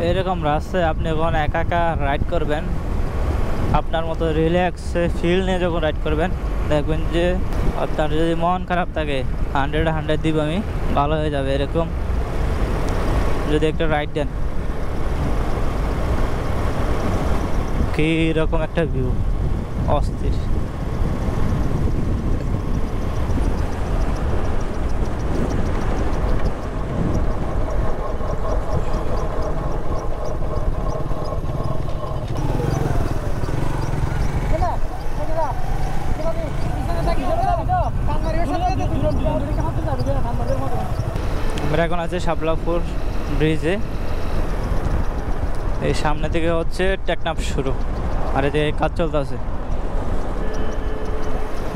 এরকম রাস্তায় আপনি যখন একা একা রাইড করবেন, আপনার মতো রিল্যাক্স ফিল নিয়ে যখন রাইড করবেন, দেখবেন যে আপনার যদি মন খারাপ থাকে 100 দিব আমি, ভালো হয়ে যাবে। এরকম যদি একটা রাইড দেন, কী রকম একটা ভিউ, অস্থির। আমরা এখন আছে শাপলাপুর ব্রিজে। এই সামনে থেকে হচ্ছে টেকনাফ শুরু, আর এই যে কাজ চলতেছে,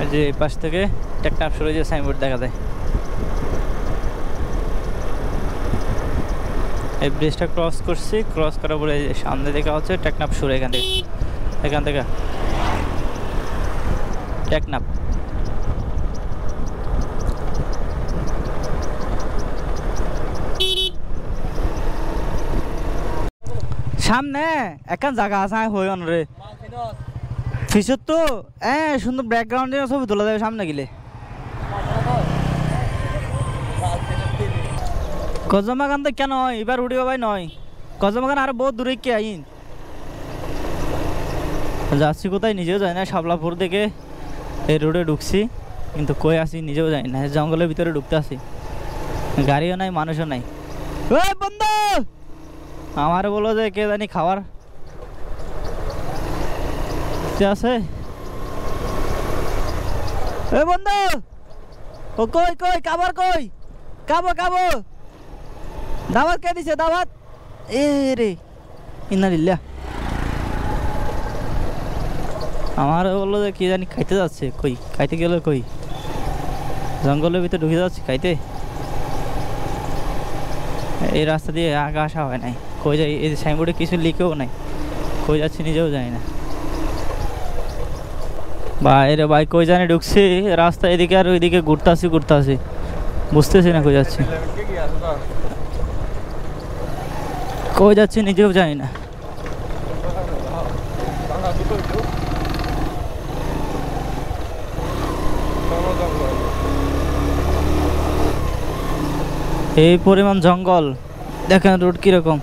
এই যে এই পাশ থেকে টেকনাফ শুরু, যে সাইনবোর্ড দেখা যায়। এই ব্রিজটা ক্রস করছি, ক্রস করার পরে সামনে দেখা হচ্ছে টেকনাফ শুরু। এখান থেকে টেকনাফ। সামনে একখান জায়গা আছে হই রে ফিসত তো সুন্দর ব্যাকগ্রাউন্ডে ছবি তোলা যাবে সামনে গেলে। কজমাগান তো কেন এবার উঠিব ভাই নয়, কজমাগান আরো বহুত দূরে কে আইন যাচ্ছি কোথায় নিজেও যাই না। শাপলাপুর থেকে এই রোডে ঢুকছি, কিন্তু কই আসি নিজেও যাই না। জঙ্গলের ভিতরে ঢুকতে আসি, গাড়িও নাই, মানুষও নাই। ওই বন্ধু, আমার বলো যে কে জানি খাবার আছে। এ বন্ধু, ও কই কই খাবার কই, খাবো খাবো, দাওয়াত কে দিছে দাওয়াত? এ রে ইন্নালিল্লাহ, আমার বললো যে কি জানি খাইতে যাচ্ছে। কই খাইতে গেল, কই জঙ্গলের ভিতরে ঢুকে যাচ্ছে খাইতে। এই রাস্তা দিয়ে আগে আসা হয় নাই, কই যাই এই সাইনবোর্ডে কিছু লিখেও নাই, কই যাচ্ছি নিজেও জানি না। বাইরে ভাই কই জানি ঢুকছি রাস্তা এদিকে আর ওইদিকে ঘুরতাছি বুঝতেছি না কই যাচ্ছি, কই যাচ্ছি নিজেও জানি না। এই পরিমাণ জঙ্গল, দেখেন রোড কিরকম,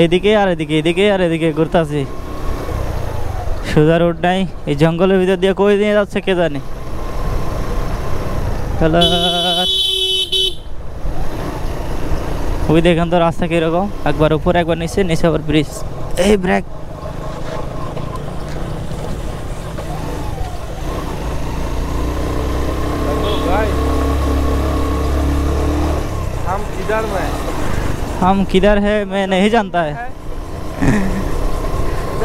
এদিকে আর এদিকে ঘুরতেছি, সোজা রোড নাই। এই জঙ্গলের ভিতর দিয়ে কই নিয়ে যাচ্ছে কে জানে। ওই দেখেন তো রাস্তা কিরকম, একবার উপরে একবার নিচে, নিচে আবার ব্রিজ। এই ব্রেক, हम किधर है मैं नहीं जानता है,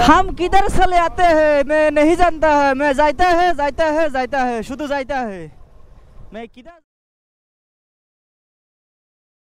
हम किधर चले आते हैं मैं नहीं जानता है, मैं जाता है शुद्ध जाता है, मैं किधर